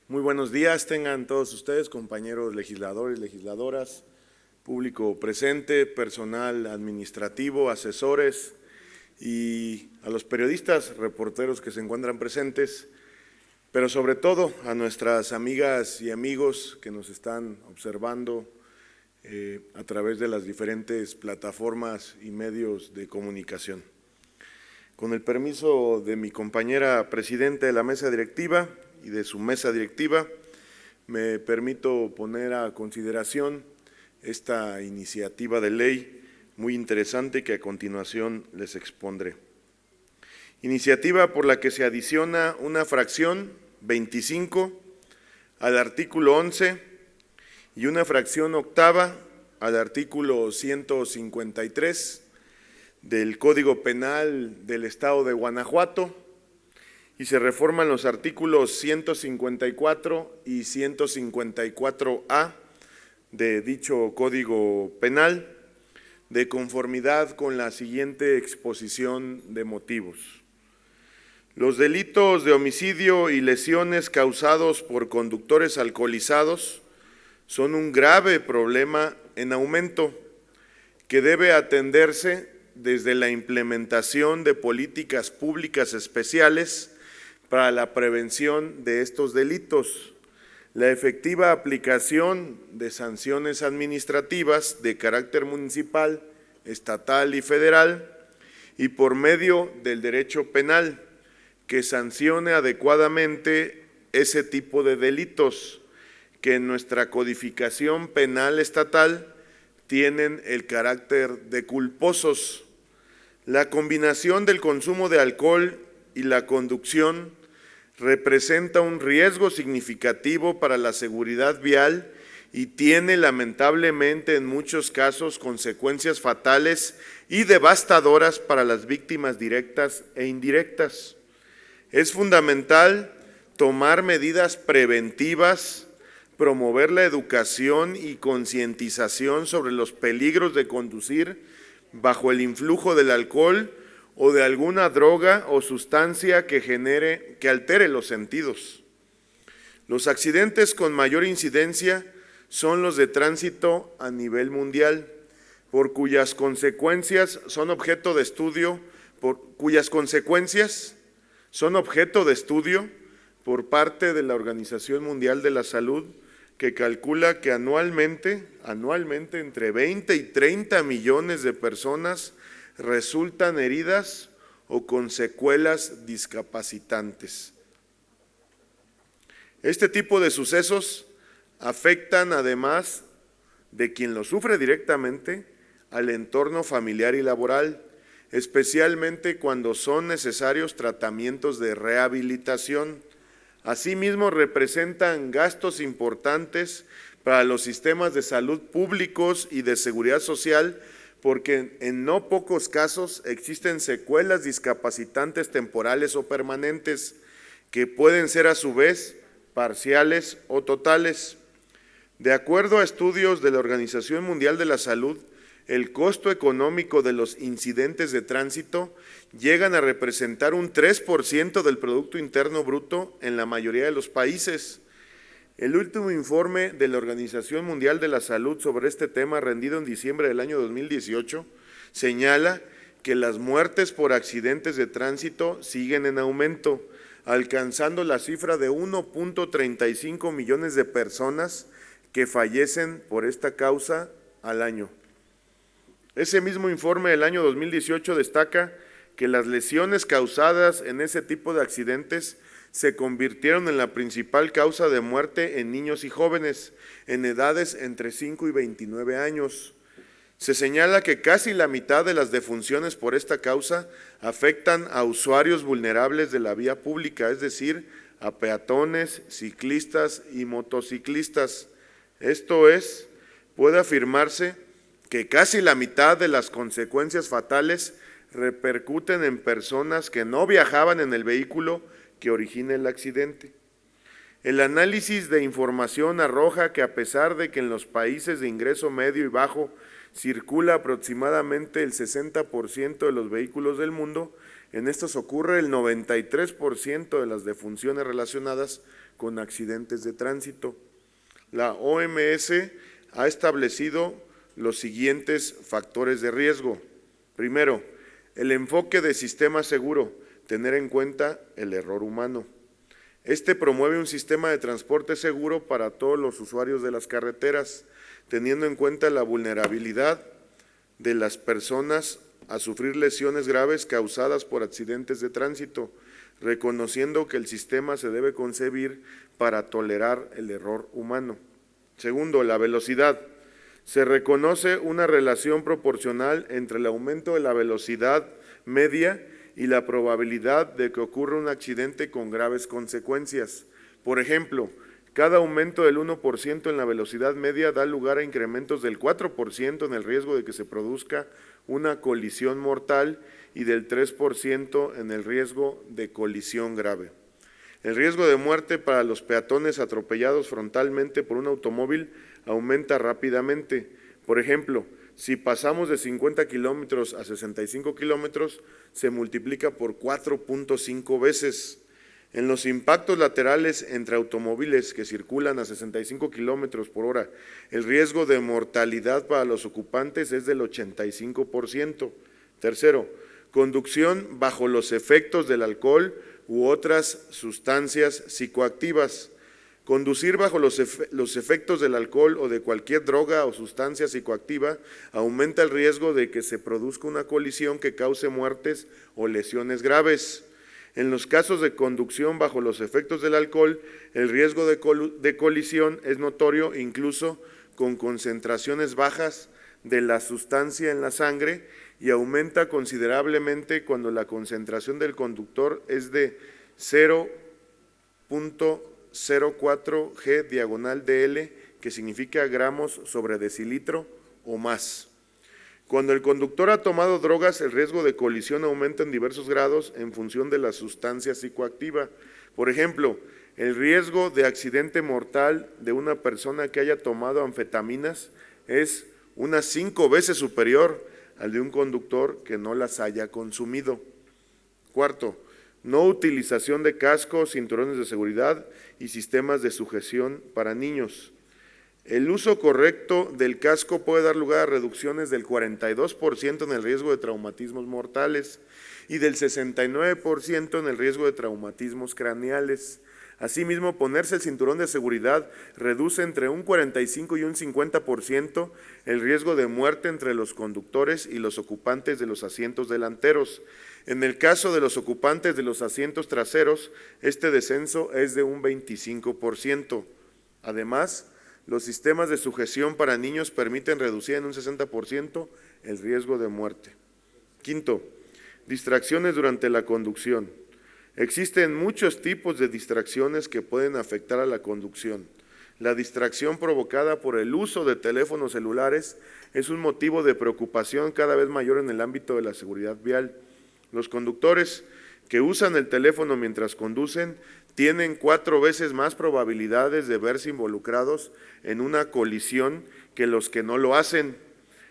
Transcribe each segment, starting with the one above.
Muy buenos días, tengan todos ustedes, compañeros legisladores, legisladoras, público presente, personal administrativo, asesores y a los periodistas, reporteros que se encuentran presentes, pero sobre todo a nuestras amigas y amigos que nos están observando a través de las diferentes plataformas y medios de comunicación. Con el permiso de mi compañera presidenta de la mesa directiva y de su mesa directiva, me permito poner a consideración esta iniciativa de ley muy interesante que a continuación les expondré. Iniciativa por la que se adiciona una fracción 25 al artículo 11 y una fracción octava al artículo 153 del Código Penal del Estado de Guanajuato, y se reforman los artículos 154 y 154A de dicho Código Penal, de conformidad con la siguiente exposición de motivos. Los delitos de homicidio y lesiones causados por conductores alcoholizados son un grave problema en aumento que debe atenderse desde la implementación de políticas públicas especiales para la prevención de estos delitos, la efectiva aplicación de sanciones administrativas de carácter municipal, estatal y federal, y por medio del derecho penal, que sancione adecuadamente ese tipo de delitos que en nuestra codificación penal estatal tienen el carácter de culposos. La combinación del consumo de alcohol y la conducción representa un riesgo significativo para la seguridad vial y tiene lamentablemente en muchos casos consecuencias fatales y devastadoras para las víctimas directas e indirectas. Es fundamental tomar medidas preventivas, promover la educación y concientización sobre los peligros de conducir bajo el influjo del alcohol o de alguna droga o sustancia que altere los sentidos. Los accidentes con mayor incidencia son los de tránsito a nivel mundial, por cuyas consecuencias son objeto de estudio, por parte de la Organización Mundial de la Salud, que calcula que anualmente entre 20 y 30 millones de personas resultan heridas o con secuelas discapacitantes. Este tipo de sucesos afectan, además de quien lo sufre directamente, al entorno familiar y laboral, especialmente cuando son necesarios tratamientos de rehabilitación. Asimismo, representan gastos importantes para los sistemas de salud públicos y de seguridad social, porque en no pocos casos existen secuelas discapacitantes temporales o permanentes que pueden ser a su vez parciales o totales. De acuerdo a estudios de la Organización Mundial de la Salud, el costo económico de los incidentes de tránsito llegan a representar un 3% del Producto Interno Bruto en la mayoría de los países. El último informe de la Organización Mundial de la Salud sobre este tema, rendido en diciembre del año 2018, señala que las muertes por accidentes de tránsito siguen en aumento, alcanzando la cifra de 1.35 millones de personas que fallecen por esta causa al año. Ese mismo informe del año 2018 destaca que las lesiones causadas en ese tipo de accidentes se convirtieron en la principal causa de muerte en niños y jóvenes en edades entre 5 y 29 años. Se señala que casi la mitad de las defunciones por esta causa afectan a usuarios vulnerables de la vía pública, es decir, a peatones, ciclistas y motociclistas. Esto es, puede afirmarse que casi la mitad de las consecuencias fatales repercuten en personas que no viajaban en el vehículo que origina el accidente. El análisis de información arroja que a pesar de que en los países de ingreso medio y bajo circula aproximadamente el 60% de los vehículos del mundo, en estos ocurre el 93% de las defunciones relacionadas con accidentes de tránsito. La OMS ha establecido los siguientes factores de riesgo. Primero, el enfoque de sistema seguro, tener en cuenta el error humano. Este promueve un sistema de transporte seguro para todos los usuarios de las carreteras, teniendo en cuenta la vulnerabilidad de las personas a sufrir lesiones graves causadas por accidentes de tránsito, reconociendo que el sistema se debe concebir para tolerar el error humano. Segundo, la velocidad. Se reconoce una relación proporcional entre el aumento de la velocidad media y la probabilidad de que ocurra un accidente con graves consecuencias. Por ejemplo, cada aumento del 1% en la velocidad media da lugar a incrementos del 4% en el riesgo de que se produzca una colisión mortal y del 3% en el riesgo de colisión grave. El riesgo de muerte para los peatones atropellados frontalmente por un automóvil aumenta rápidamente. Por ejemplo, si pasamos de 50 kilómetros a 65 kilómetros, se multiplica por 4.5 veces. En los impactos laterales entre automóviles que circulan a 65 kilómetros por hora, el riesgo de mortalidad para los ocupantes es del 85%. Tercero, conducción bajo los efectos del alcohol u otras sustancias psicoactivas. Conducir bajo los efectos del alcohol o de cualquier droga o sustancia psicoactiva aumenta el riesgo de que se produzca una colisión que cause muertes o lesiones graves. En los casos de conducción bajo los efectos del alcohol, el riesgo de colisión es notorio incluso con concentraciones bajas de la sustancia en la sangre y aumenta considerablemente cuando la concentración del conductor es de 0.04 G/dl, que significa gramos sobre decilitro o más. Cuando el conductor ha tomado drogas, el riesgo de colisión aumenta en diversos grados en función de la sustancia psicoactiva. Por ejemplo, el riesgo de accidente mortal de una persona que haya tomado anfetaminas es unas 5 veces superior al de un conductor que no las haya consumido. Cuarto, no utilización de cascos, cinturones de seguridad y sistemas de sujeción para niños. El uso correcto del casco puede dar lugar a reducciones del 42% en el riesgo de traumatismos mortales y del 69% en el riesgo de traumatismos craneales. Asimismo, ponerse el cinturón de seguridad reduce entre un 45 y un 50% el riesgo de muerte entre los conductores y los ocupantes de los asientos delanteros. En el caso de los ocupantes de los asientos traseros, este descenso es de un 25%. Además, los sistemas de sujeción para niños permiten reducir en un 60% el riesgo de muerte. Quinto, distracciones durante la conducción. Existen muchos tipos de distracciones que pueden afectar a la conducción. La distracción provocada por el uso de teléfonos celulares es un motivo de preocupación cada vez mayor en el ámbito de la seguridad vial. Los conductores que usan el teléfono mientras conducen tienen 4 veces más probabilidades de verse involucrados en una colisión que los que no lo hacen.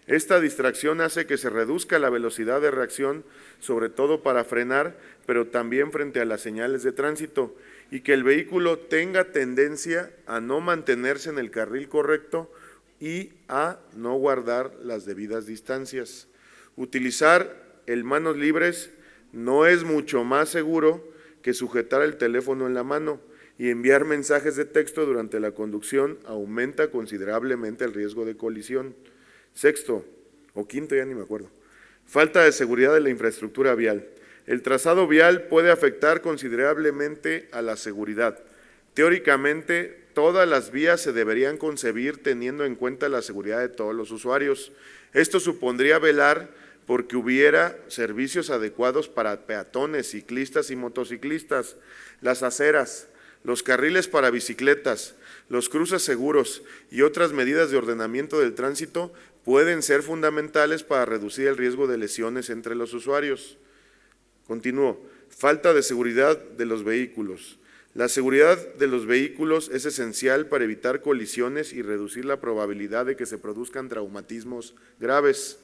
Esta distracción hace que se reduzca la velocidad de reacción, sobre todo para frenar, pero también frente a las señales de tránsito, y que el vehículo tenga tendencia a no mantenerse en el carril correcto y a no guardar las debidas distancias. Utilizar el manos libres no es mucho más seguro que sujetar el teléfono en la mano, y enviar mensajes de texto durante la conducción aumenta considerablemente el riesgo de colisión. Sexto, o quinto, ya ni me acuerdo, falta de seguridad de la infraestructura vial. El trazado vial puede afectar considerablemente a la seguridad. Teóricamente, todas las vías se deberían concebir teniendo en cuenta la seguridad de todos los usuarios. Esto supondría velar porque hubiera servicios adecuados para peatones, ciclistas y motociclistas, las aceras, los carriles para bicicletas, los cruces seguros y otras medidas de ordenamiento del tránsito pueden ser fundamentales para reducir el riesgo de lesiones entre los usuarios. Continúo. Falta de seguridad de los vehículos. La seguridad de los vehículos es esencial para evitar colisiones y reducir la probabilidad de que se produzcan traumatismos graves.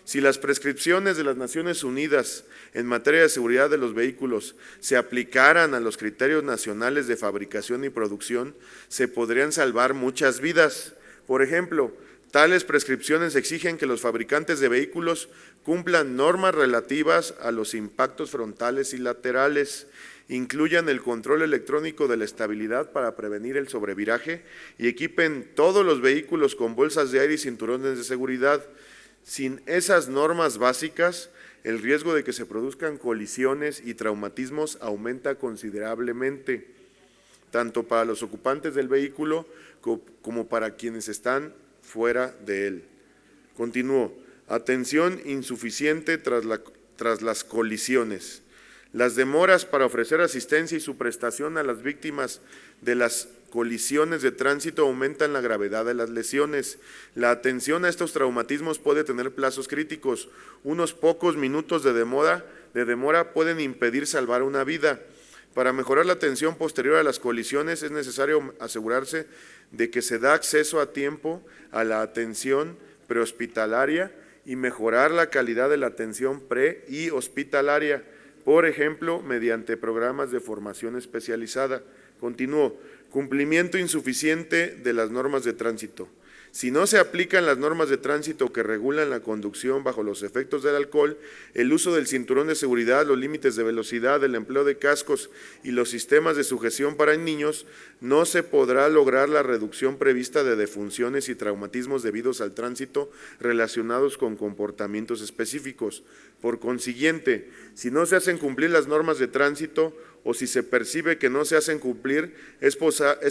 Si las prescripciones de las Naciones Unidas en materia de seguridad de los vehículos se aplicaran a los criterios nacionales de fabricación y producción, se podrían salvar muchas vidas. Por ejemplo, tales prescripciones exigen que los fabricantes de vehículos cumplan normas relativas a los impactos frontales y laterales, incluyan el control electrónico de la estabilidad para prevenir el sobreviraje y equipen todos los vehículos con bolsas de aire y cinturones de seguridad. Sin esas normas básicas, el riesgo de que se produzcan colisiones y traumatismos aumenta considerablemente, tanto para los ocupantes del vehículo como para quienes están fuera de él. Continúo. Atención insuficiente tras las colisiones. Las demoras para ofrecer asistencia y su prestación a las víctimas de las colisiones de tránsito aumentan la gravedad de las lesiones. La atención a estos traumatismos puede tener plazos críticos. Unos pocos minutos de demora pueden impedir salvar una vida. Para mejorar la atención posterior a las colisiones es necesario asegurarse de que se da acceso a tiempo a la atención prehospitalaria y mejorar la calidad de la atención pre- y hospitalaria, por ejemplo, mediante programas de formación especializada. Continúo. Cumplimiento insuficiente de las normas de tránsito. Si no se aplican las normas de tránsito que regulan la conducción bajo los efectos del alcohol, el uso del cinturón de seguridad, los límites de velocidad, el empleo de cascos y los sistemas de sujeción para niños, no se podrá lograr la reducción prevista de defunciones y traumatismos debidos al tránsito relacionados con comportamientos específicos. Por consiguiente, si no se hacen cumplir las normas de tránsito o si se percibe que no se hacen cumplir, es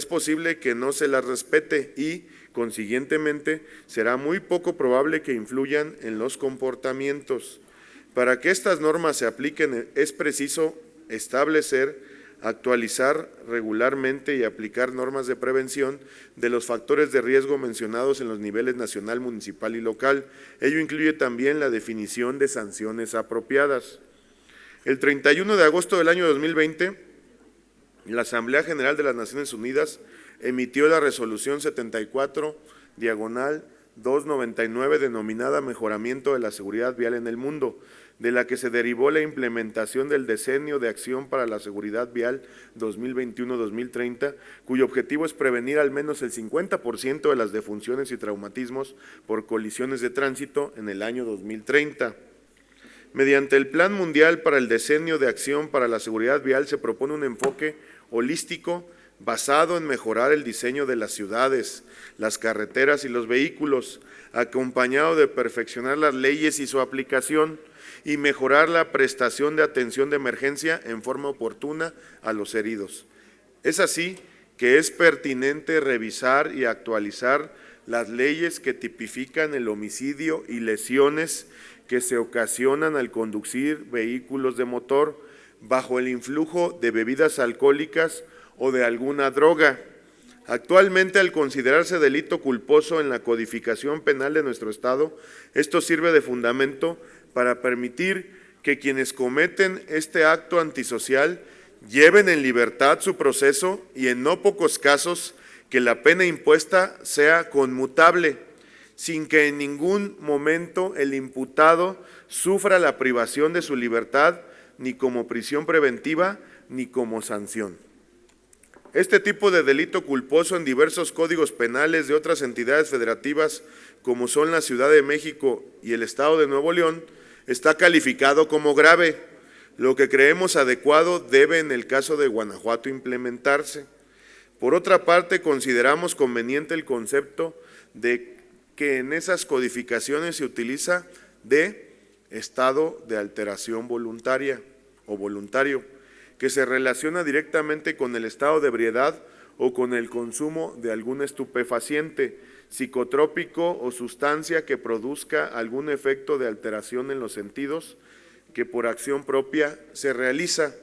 posible que no se las respete y, consiguientemente, será muy poco probable que influyan en los comportamientos. Para que estas normas se apliquen, es preciso establecer, actualizar regularmente y aplicar normas de prevención de los factores de riesgo mencionados en los niveles nacional, municipal y local. Ello incluye también la definición de sanciones apropiadas. El 31 de agosto del año 2020, la Asamblea General de las Naciones Unidas emitió la resolución 74/299 denominada Mejoramiento de la Seguridad Vial en el Mundo, de la que se derivó la implementación del Decenio de Acción para la Seguridad Vial 2021-2030, cuyo objetivo es prevenir al menos el 50% de las defunciones y traumatismos por colisiones de tránsito en el año 2030. Mediante el Plan Mundial para el Decenio de Acción para la Seguridad Vial se propone un enfoque holístico basado en mejorar el diseño de las ciudades, las carreteras y los vehículos, acompañado de perfeccionar las leyes y su aplicación y mejorar la prestación de atención de emergencia en forma oportuna a los heridos. Es así que es pertinente revisar y actualizar las leyes que tipifican el homicidio y lesiones que se ocasionan al conducir vehículos de motor bajo el influjo de bebidas alcohólicas o de alguna droga. Actualmente, al considerarse delito culposo en la codificación penal de nuestro Estado, esto sirve de fundamento para permitir que quienes cometen este acto antisocial lleven en libertad su proceso y, en no pocos casos, que la pena impuesta sea conmutable, sin que en ningún momento el imputado sufra la privación de su libertad, ni como prisión preventiva, ni como sanción. Este tipo de delito culposo en diversos códigos penales de otras entidades federativas, como son la Ciudad de México y el Estado de Nuevo León, está calificado como grave. Lo que creemos adecuado debe, en el caso de Guanajuato, implementarse. Por otra parte, consideramos conveniente el concepto de que en esas codificaciones se utiliza de estado de alteración voluntaria o voluntario, que se relaciona directamente con el estado de ebriedad o con el consumo de algún estupefaciente, psicotrópico o sustancia que produzca algún efecto de alteración en los sentidos que por acción propia se realiza.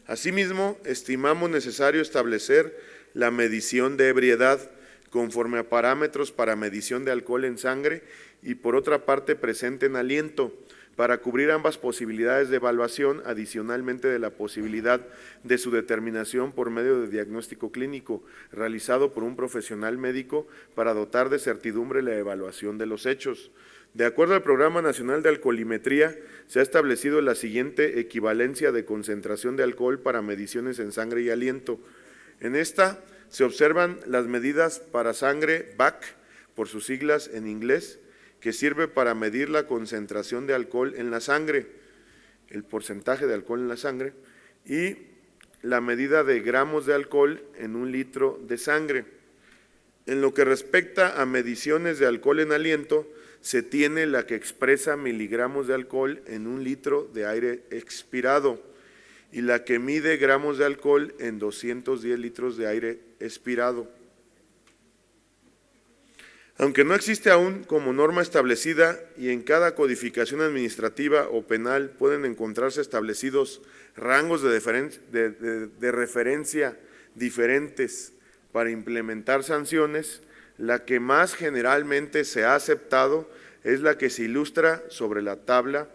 Asimismo, estimamos necesario establecer la medición de ebriedad conforme a parámetros para medición de alcohol en sangre y, por otra parte, presente en aliento, para cubrir ambas posibilidades de evaluación, adicionalmente de la posibilidad de su determinación por medio de diagnóstico clínico, realizado por un profesional médico para dotar de certidumbre la evaluación de los hechos. De acuerdo al Programa Nacional de Alcoholimetría, se ha establecido la siguiente equivalencia de concentración de alcohol para mediciones en sangre y aliento. En esta se observan las medidas para sangre BAC, por sus siglas en inglés, que sirve para medir la concentración de alcohol en la sangre, el porcentaje de alcohol en la sangre, y la medida de gramos de alcohol en un litro de sangre. En lo que respecta a mediciones de alcohol en aliento, se tiene la que expresa miligramos de alcohol en un litro de aire expirado y la que mide gramos de alcohol en 210 litros de aire expirado. Aunque no existe aún como norma establecida y en cada codificación administrativa o penal pueden encontrarse establecidos rangos de referencia diferentes para implementar sanciones, la que más generalmente se ha aceptado es la que se ilustra sobre la tabla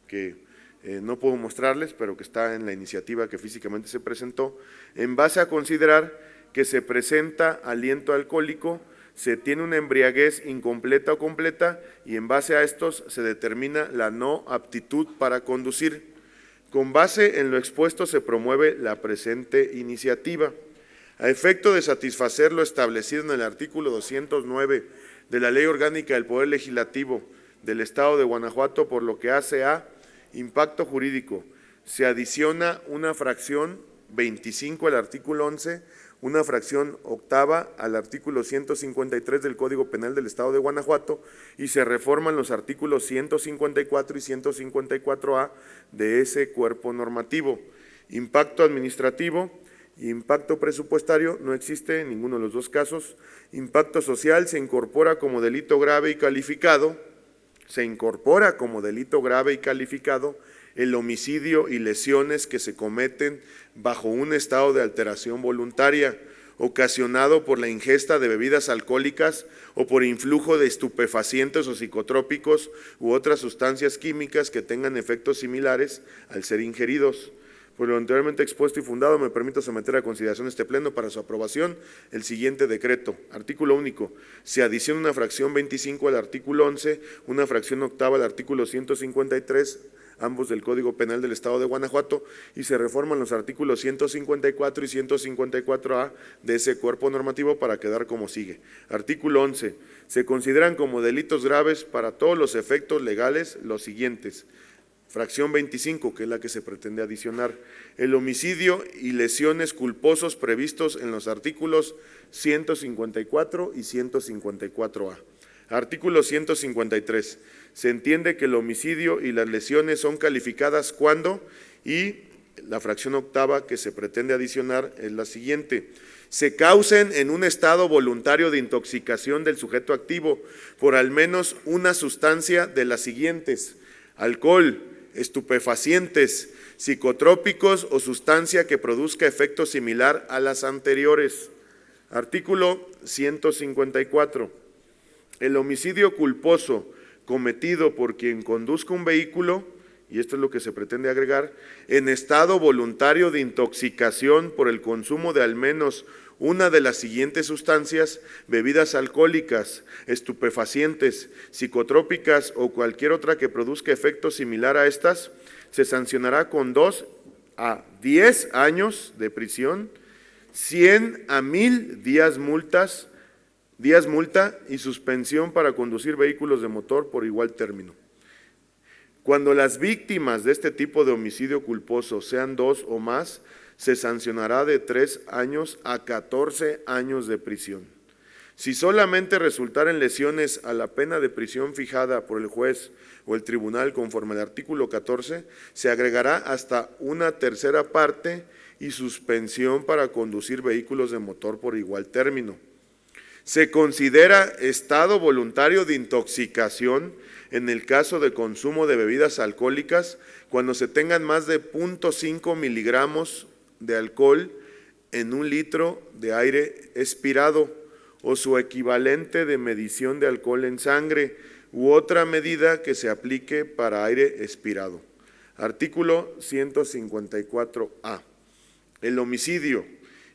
que no puedo mostrarles, pero que está en la iniciativa que físicamente se presentó, en base a considerar que se presenta aliento alcohólico, se tiene una embriaguez incompleta o completa y en base a estos se determina la no aptitud para conducir. Con base en lo expuesto se promueve la presente iniciativa. A efecto de satisfacer lo establecido en el artículo 209 de la Ley Orgánica del Poder Legislativo del Estado de Guanajuato, por lo que hace a impacto jurídico, se adiciona una fracción 25 al artículo 11, una fracción octava al artículo 153 del Código Penal del Estado de Guanajuato y se reforman los artículos 154 y 154A de ese cuerpo normativo. Impacto administrativo y impacto presupuestario no existe en ninguno de los dos casos. Impacto social se incorpora como delito grave y calificado. El homicidio y lesiones que se cometen bajo un estado de alteración voluntaria, ocasionado por la ingesta de bebidas alcohólicas o por influjo de estupefacientes o psicotrópicos u otras sustancias químicas que tengan efectos similares al ser ingeridos. Por lo anteriormente expuesto y fundado, me permito someter a consideración este pleno para su aprobación el siguiente decreto. Artículo único. Se adiciona una fracción 25 al artículo 11, una fracción octava al artículo 153, ambos del Código Penal del Estado de Guanajuato, y se reforman los artículos 154 y 154A de ese cuerpo normativo para quedar como sigue. Artículo 11. Se consideran como delitos graves para todos los efectos legales los siguientes. Fracción 25, que es la que se pretende adicionar, el homicidio y lesiones culposos previstos en los artículos 154 y 154A. Artículo 153. Se entiende que el homicidio y las lesiones son calificadas cuando, y la fracción octava que se pretende adicionar es la siguiente: se causen en un estado voluntario de intoxicación del sujeto activo por al menos una sustancia de las siguientes: alcohol, estupefacientes, psicotrópicos o sustancia que produzca efecto similar a las anteriores. Artículo 154. El homicidio culposo cometido por quien conduzca un vehículo, y esto es lo que se pretende agregar, en estado voluntario de intoxicación por el consumo de al menos una de las siguientes sustancias: bebidas alcohólicas, estupefacientes, psicotrópicas o cualquier otra que produzca efecto similar a estas, se sancionará con 2 a 10 años de prisión, 100 a 1000 días multa y suspensión para conducir vehículos de motor por igual término. Cuando las víctimas de este tipo de homicidio culposo sean 2 o más, se sancionará de 3 años a 14 años de prisión. Si solamente resultaren lesiones a la pena de prisión fijada por el juez o el tribunal conforme al artículo 14, se agregará hasta una tercera parte y suspensión para conducir vehículos de motor por igual término. Se considera estado voluntario de intoxicación en el caso de consumo de bebidas alcohólicas cuando se tengan más de 0.5 miligramos de alcohol en un litro de aire expirado o su equivalente de medición de alcohol en sangre u otra medida que se aplique para aire expirado. Artículo 154A. El homicidio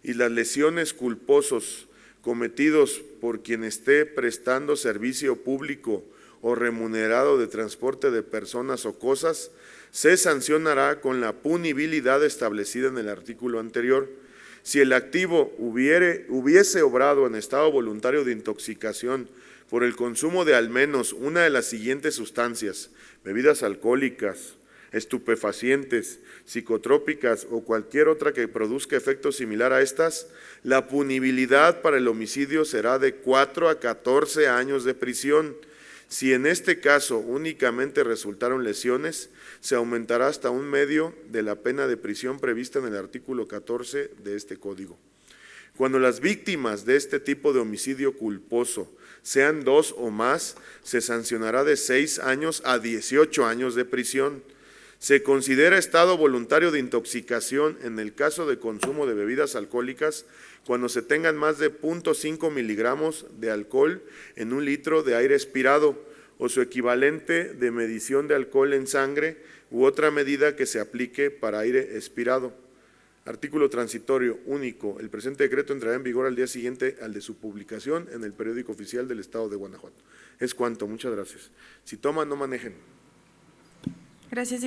y las lesiones culposos cometidos por quien esté prestando servicio público o remunerado de transporte de personas o cosas, se sancionará con la punibilidad establecida en el artículo anterior. Si el activo hubiese obrado en estado voluntario de intoxicación por el consumo de al menos una de las siguientes sustancias: bebidas alcohólicas, estupefacientes, psicotrópicas o cualquier otra que produzca efecto similar a estas, la punibilidad para el homicidio será de 4 a 14 años de prisión. Si en este caso únicamente resultaron lesiones, se aumentará hasta 1/2 de la pena de prisión prevista en el artículo 14 de este Código. Cuando las víctimas de este tipo de homicidio culposo sean 2 o más, se sancionará de 6 años a 18 años de prisión. Se considera estado voluntario de intoxicación en el caso de consumo de bebidas alcohólicas cuando se tengan más de 0.5 miligramos de alcohol en 1 litro de aire expirado o su equivalente de medición de alcohol en sangre u otra medida que se aplique para aire expirado. Artículo transitorio único. El presente decreto entrará en vigor al día siguiente al de su publicación en el Periódico Oficial del Estado de Guanajuato. Es cuanto. Muchas gracias. Si toman, no manejen. Gracias, diputado.